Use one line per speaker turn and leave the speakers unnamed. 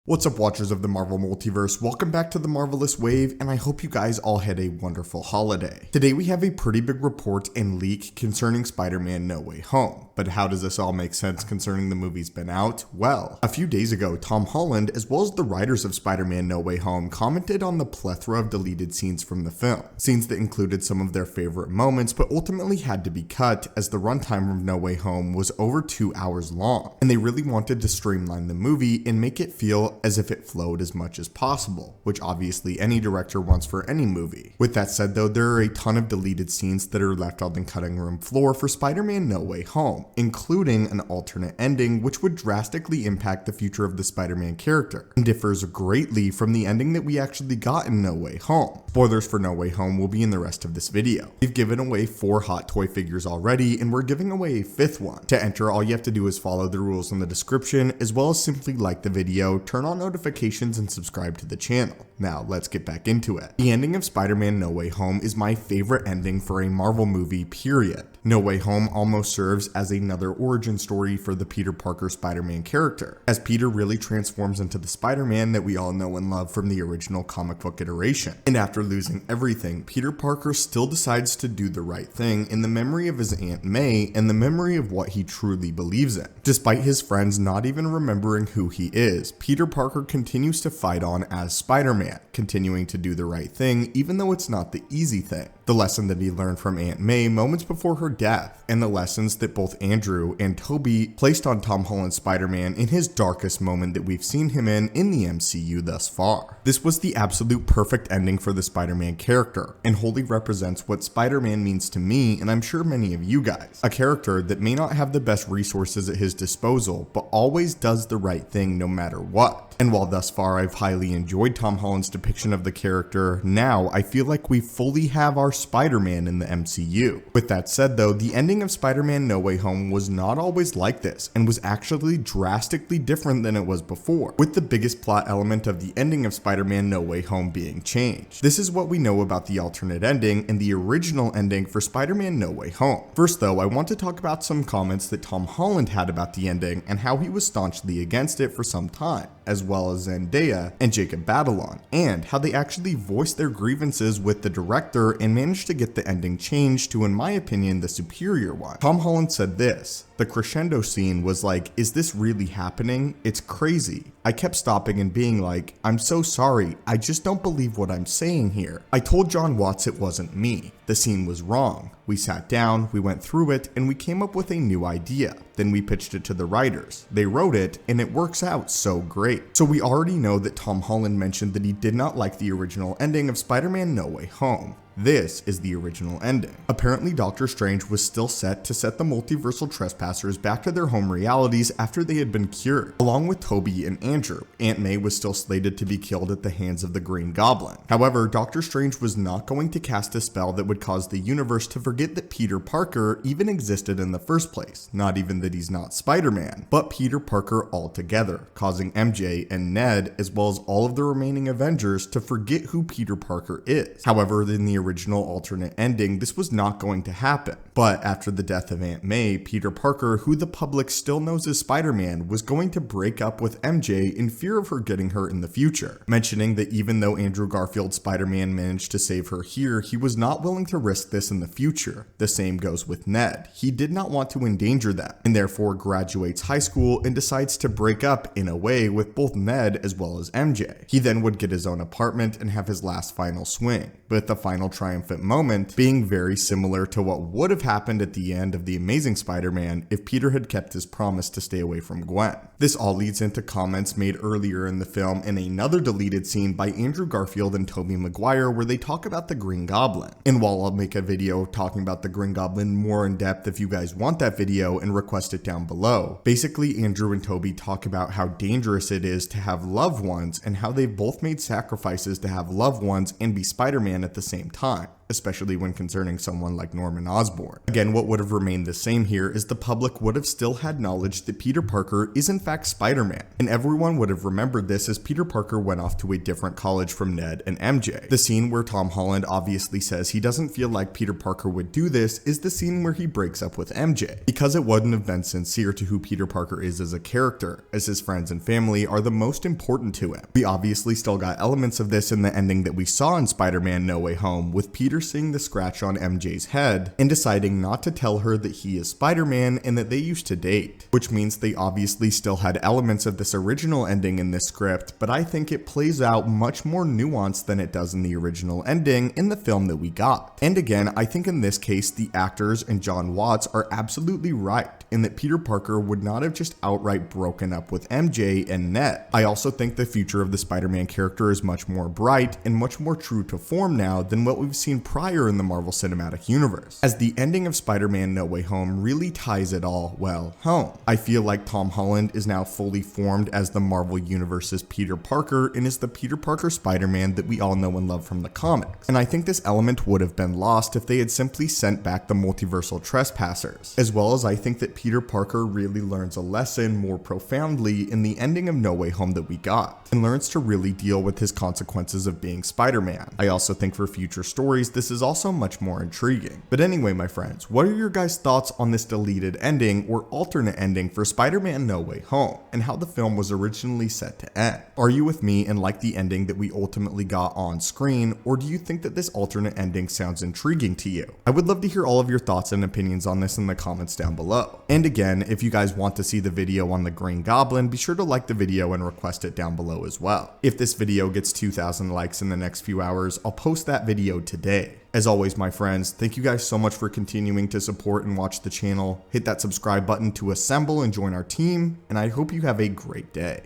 What's up, watchers of the Marvel Multiverse? Welcome back to the Marvelous Wave, and I hope you guys all had a wonderful holiday. Today we have a pretty big report and leak concerning Spider-Man No Way Home. But how does this all make sense concerning the movie's been out? Well, a few days ago, Tom Holland, as well as the writers of Spider-Man No Way Home, commented on the plethora of deleted scenes from the film. Scenes that included some of their favorite moments, but ultimately had to be cut as the runtime of No Way Home was over 2 hours long. And they really wanted to streamline the movie and make it feel as if it flowed as much as possible, which obviously any director wants for any movie. With that said though, there are a ton of deleted scenes that are left on the cutting room floor for Spider-Man No Way Home, including an alternate ending which would drastically impact the future of the Spider-Man character, and differs greatly from the ending that we actually got in No Way Home. Spoilers for No Way Home will be in the rest of this video. We've given away 4 hot toy figures already, and we're giving away a 5th one. To enter, all you have to do is follow the rules in the description, as well as simply like the video, turn on notifications, and subscribe to the channel. Now, let's get back into it. The ending of Spider-Man No Way Home is my favorite ending for a Marvel movie, period. No Way Home almost serves as another origin story for the Peter Parker Spider-Man character, as Peter really transforms into the Spider-Man that we all know and love from the original comic book iteration. And after losing everything, Peter Parker still decides to do the right thing in the memory of his Aunt May and the memory of what he truly believes in. Despite his friends not even remembering who he is, Peter Parker continues to fight on as Spider-Man, continuing to do the right thing even though it's not the easy thing. The lesson that he learned from Aunt May moments before her death, and the lessons that both Andrew and Tobey placed on Tom Holland's Spider-Man in his darkest moment that we've seen him in the MCU thus far. This was the absolute perfect ending for the Spider-Man character, and wholly represents what Spider-Man means to me, and I'm sure many of you guys. A character that may not have the best resources at his disposal, but always does the right thing no matter what. And while thus far I've highly enjoyed Tom Holland's depiction of the character, now I feel like we fully have our Spider-Man in the MCU. With that said though, the ending of Spider-Man No Way Home was not always like this, and was actually drastically different than it was before, with the biggest plot element of the ending of Spider-Man No Way Home being changed. This is what we know about the alternate ending and the original ending for Spider-Man No Way Home. First though, I want to talk about some comments that Tom Holland had about the ending and how he was staunchly against it for some time, as well as Zendaya and Jacob Batalon, and how they actually voiced their grievances with the director and managed to get the ending changed to, in my opinion, the superior one. Tom Holland said this: "The crescendo scene was like, is this really happening? It's crazy. I kept stopping and being like, I'm so sorry, I just don't believe what I'm saying here. I told John Watts it wasn't me. The scene was wrong. We sat down, we went through it, and we came up with a new idea. Then we pitched it to the writers. They wrote it, and it works out so great." So we already know that Tom Holland mentioned that he did not like the original ending of Spider-Man No Way Home. This is the original ending. Apparently, Doctor Strange was still set to set the multiversal trespassers back to their home realities after they had been cured. Along with Tobey and Andrew, Aunt May was still slated to be killed at the hands of the Green Goblin. However, Doctor Strange was not going to cast a spell that would cause the universe to forget that Peter Parker even existed in the first place. Not even that he's not Spider-Man, but Peter Parker altogether, causing MJ and Ned, as well as all of the remaining Avengers, to forget who Peter Parker is. However, in the original alternate ending, this was not going to happen. But after the death of Aunt May, Peter Parker, who the public still knows as Spider-Man, was going to break up with MJ in fear of her getting hurt in the future, mentioning that even though Andrew Garfield's Spider-Man managed to save her here, he was not willing to risk this in the future. The same goes with Ned. He did not want to endanger them, and therefore graduates high school and decides to break up, in a way, with both Ned as well as MJ. He then would get his own apartment and have his last final swing, with the final triumphant moment being very similar to what would have happened at the end of The Amazing Spider-Man if Peter had kept his promise to stay away from Gwen. This all leads into comments made earlier in the film in another deleted scene by Andrew Garfield and Tobey Maguire where they talk about the Green Goblin. And while I'll make a video talking about the Green Goblin more in depth if you guys want that video and request it down below, basically Andrew and Tobey talk about how dangerous it is to have loved ones and how they've both made sacrifices to have loved ones and be Spider-Man at the same time. especially when concerning someone like Norman Osborn. Again, what would have remained the same here is the public would have still had knowledge that Peter Parker is in fact Spider-Man, and everyone would have remembered this as Peter Parker went off to a different college from Ned and MJ. The scene where Tom Holland obviously says he doesn't feel like Peter Parker would do this is the scene where he breaks up with MJ, because it wouldn't have been sincere to who Peter Parker is as a character, as his friends and family are the most important to him. We obviously still got elements of this in the ending that we saw in Spider-Man No Way Home, with Peter seeing the scratch on MJ's head and deciding not to tell her that he is Spider-Man and that they used to date, which means they obviously still had elements of this original ending in this script, but I think it plays out much more nuanced than it does in the original ending in the film that we got. And again, I think in this case the actors and John Watts are absolutely right in that Peter Parker would not have just outright broken up with MJ and Ned. I also think the future of the Spider-Man character is much more bright and much more true to form now than what we've seen prior in the Marvel Cinematic Universe, as the ending of Spider-Man No Way Home really ties it all, well, home. I feel like Tom Holland is now fully formed as the Marvel Universe's Peter Parker and is the Peter Parker Spider-Man that we all know and love from the comics, and I think this element would have been lost if they had simply sent back the multiversal trespassers, as well as I think that Peter Parker really learns a lesson more profoundly in the ending of No Way Home that we got, and learns to really deal with his consequences of being Spider-Man. I also think for future stories this is also much more intriguing. But anyway, my friends, what are your guys' thoughts on this deleted ending or alternate ending for Spider-Man No Way Home, and how the film was originally set to end? Are you with me and like the ending that we ultimately got on screen, or do you think that this alternate ending sounds intriguing to you? I would love to hear all of your thoughts and opinions on this in the comments down below. And again, if you guys want to see the video on the Green Goblin, be sure to like the video and request it down below as well. If this video gets 2,000 likes in the next few hours, I'll post that video today. As always, my friends, thank you guys so much for continuing to support and watch the channel. Hit that subscribe button to assemble and join our team, and I hope you have a great day.